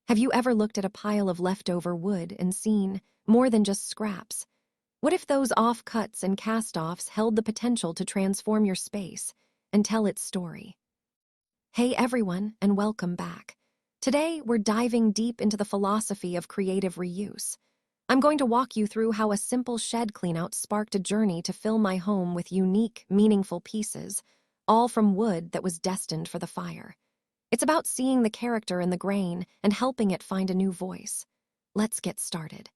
Have you ever looked at a pile of leftover wood and seen more than just scraps? What if those offcuts and cast-offs held the potential to transform your space and tell its story? Hey everyone, and welcome back. Today, we're diving deep into the philosophy of creative reuse. I'm going to walk you through how a simple shed cleanout sparked a journey to fill my home with unique, meaningful pieces, all from wood that was destined for the fire. It's about seeing the character in the grain and helping it find a new voice. Let's get started.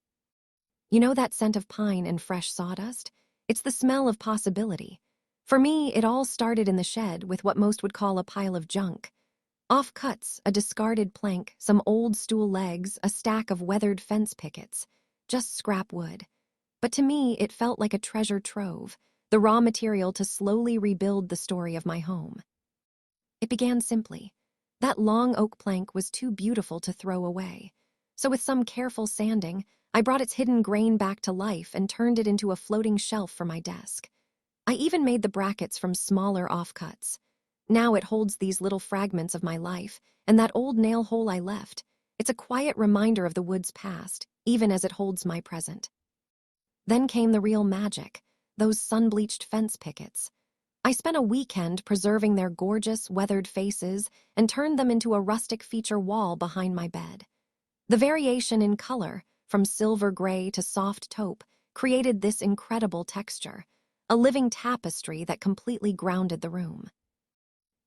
You know that scent of pine and fresh sawdust? It's the smell of possibility. For me, it all started in the shed with what most would call a pile of junk. Offcuts, a discarded plank, some old stool legs, a stack of weathered fence pickets. Just scrap wood. But to me, it felt like a treasure trove, the raw material to slowly rebuild the story of my home. It began simply. That long oak plank was too beautiful to throw away. So with some careful sanding, I brought its hidden grain back to life and turned it into a floating shelf for my desk. I even made the brackets from smaller offcuts. Now it holds these little fragments of my life, and that old nail hole I left. It's a quiet reminder of the wood's past, even as it holds my present. Then came the real magic, those sun-bleached fence pickets. I spent a weekend preserving their gorgeous, weathered faces and turned them into a rustic feature wall behind my bed. The variation in color, from silver gray to soft taupe, created this incredible texture, a living tapestry that completely grounded the room.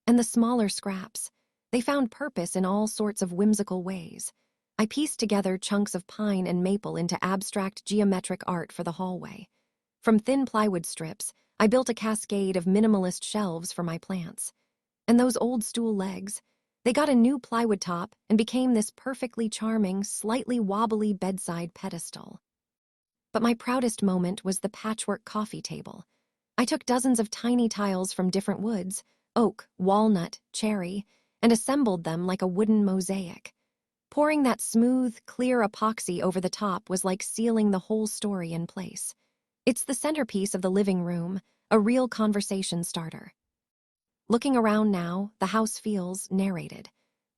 And the smaller scraps, they found purpose in all sorts of whimsical ways. I pieced together chunks of pine and maple into abstract geometric art for the hallway. From thin plywood strips, I built a cascade of minimalist shelves for my plants. And those old stool legs, they got a new plywood top and became this perfectly charming, slightly wobbly bedside pedestal. But my proudest moment was the patchwork coffee table. I took dozens of tiny tiles from different woods, oak, walnut, cherry, and assembled them like a wooden mosaic. Pouring that smooth, clear epoxy over the top was like sealing the whole story in place. It's the centerpiece of the living room, a real conversation starter. Looking around now, the house feels narrated.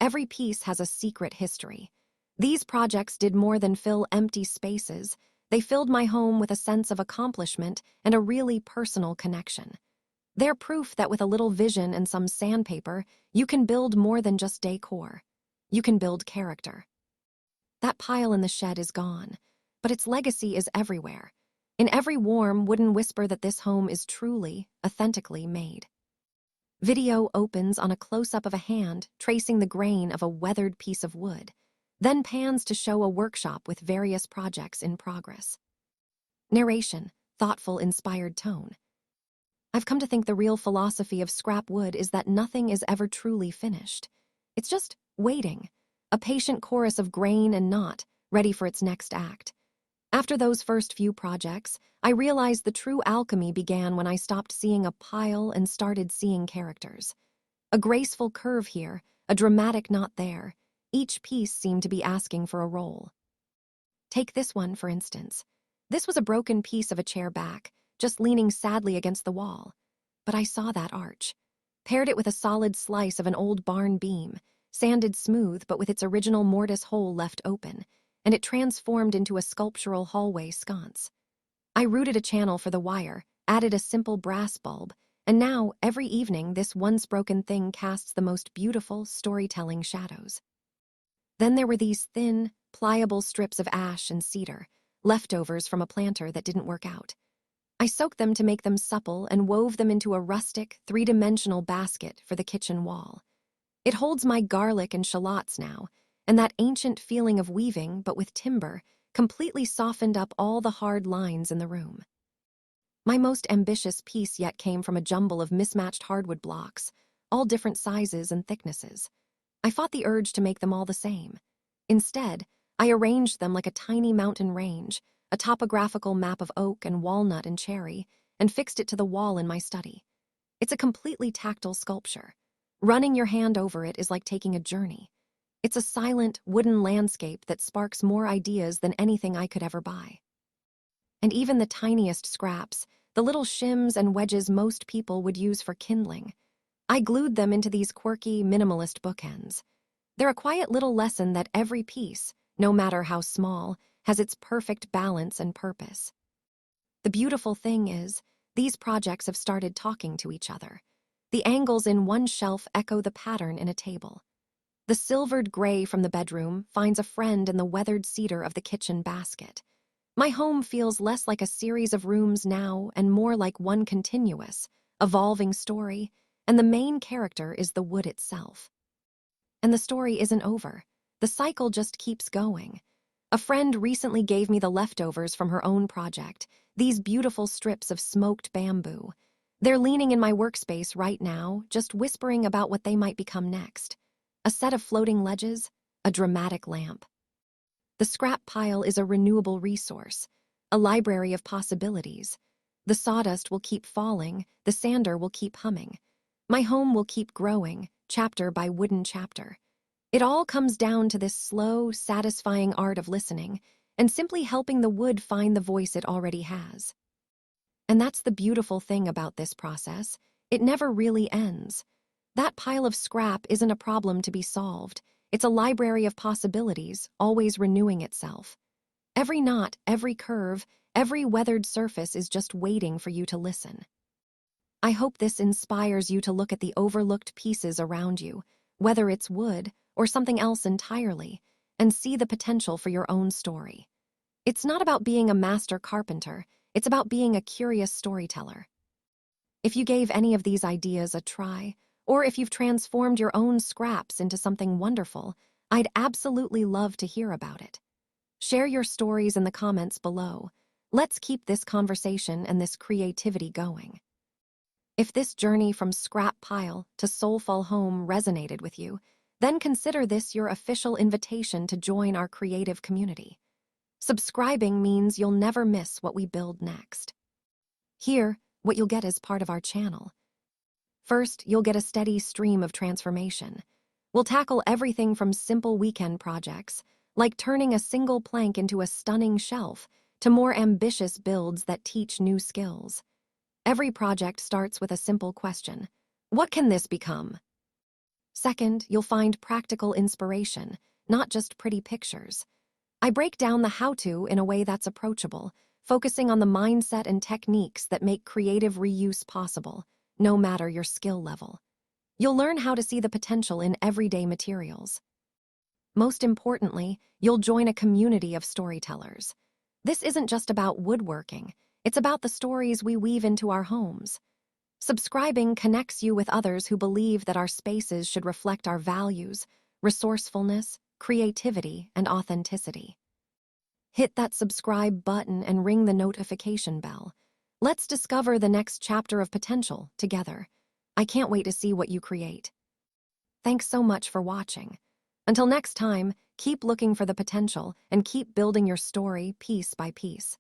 Every piece has a secret history. These projects did more than fill empty spaces. They filled my home with a sense of accomplishment and a really personal connection. They're proof that with a little vision and some sandpaper, you can build more than just decor. You can build character. That pile in the shed is gone, but its legacy is everywhere. In every warm, wooden whisper that this home is truly, authentically made. Video opens on a close-up of a hand tracing the grain of a weathered piece of wood, then pans to show a workshop with various projects in progress. Narration, thoughtful, inspired tone. I've come to think the real philosophy of scrap wood is that nothing is ever truly finished. It's just waiting, a patient chorus of grain and knot, ready for its next act. After those first few projects, I realized the true alchemy began when I stopped seeing a pile and started seeing characters. A graceful curve here, a dramatic knot there. Each piece seemed to be asking for a role. Take this one, for instance. This was a broken piece of a chair back, just leaning sadly against the wall. But I saw that arch. Paired it with a solid slice of an old barn beam, sanded smooth but with its original mortise hole left open, and it transformed into a sculptural hallway sconce. I routed a channel for the wire, added a simple brass bulb, and now, every evening, this once broken thing casts the most beautiful, storytelling shadows. Then there were these thin, pliable strips of ash and cedar, leftovers from a planter that didn't work out. I soaked them to make them supple and wove them into a rustic, three-dimensional basket for the kitchen wall. It holds my garlic and shallots now, and that ancient feeling of weaving, but with timber, completely softened up all the hard lines in the room. My most ambitious piece yet came from a jumble of mismatched hardwood blocks, all different sizes and thicknesses. I fought the urge to make them all the same. Instead, I arranged them like a tiny mountain range, a topographical map of oak and walnut and cherry, and fixed it to the wall in my study. It's a completely tactile sculpture. Running your hand over it is like taking a journey. It's a silent, wooden landscape that sparks more ideas than anything I could ever buy. And even the tiniest scraps, the little shims and wedges most people would use for kindling, I glued them into these quirky, minimalist bookends. They're a quiet little lesson that every piece, no matter how small, has its perfect balance and purpose. The beautiful thing is, these projects have started talking to each other. The angles in one shelf echo the pattern in a table. The silvered gray from the bedroom finds a friend in the weathered cedar of the kitchen basket. My home feels less like a series of rooms now and more like one continuous, evolving story, and the main character is the wood itself. And the story isn't over. The cycle just keeps going. A friend recently gave me the leftovers from her own project, these beautiful strips of smoked bamboo. They're leaning in my workspace right now, just whispering about what they might become next. A set of floating ledges, a dramatic lamp. The scrap pile is a renewable resource, a library of possibilities. The sawdust will keep falling, the sander will keep humming. My home will keep growing, chapter by wooden chapter. It all comes down to this slow, satisfying art of listening and simply helping the wood find the voice it already has. And that's the beautiful thing about this process. It never really ends. That pile of scrap isn't a problem to be solved. It's a library of possibilities, always renewing itself. Every knot, every curve, every weathered surface is just waiting for you to listen. I hope this inspires you to look at the overlooked pieces around you, whether it's wood or something else entirely, and see the potential for your own story. It's not about being a master carpenter, it's about being a curious storyteller. If you gave any of these ideas a try, or if you've transformed your own scraps into something wonderful, I'd absolutely love to hear about it. Share your stories in the comments below. Let's keep this conversation and this creativity going. If this journey from scrap pile to soulful home resonated with you, then consider this your official invitation to join our creative community. Subscribing means you'll never miss what we build next. Here, what you'll get is part of our channel. First, you'll get a steady stream of transformation. We'll tackle everything from simple weekend projects, like turning a single plank into a stunning shelf, to more ambitious builds that teach new skills. Every project starts with a simple question: what can this become? Second, you'll find practical inspiration, not just pretty pictures. I break down the how-to in a way that's approachable, focusing on the mindset and techniques that make creative reuse possible, no matter your skill level. You'll learn how to see the potential in everyday materials. Most importantly, you'll join a community of storytellers. This isn't just about woodworking, it's about the stories we weave into our homes. Subscribing connects you with others who believe that our spaces should reflect our values, resourcefulness, creativity, and authenticity. Hit that subscribe button and ring the notification bell. Let's discover the next chapter of potential together. I can't wait to see what you create. Thanks so much for watching. Until next time, keep looking for the potential and keep building your story piece by piece.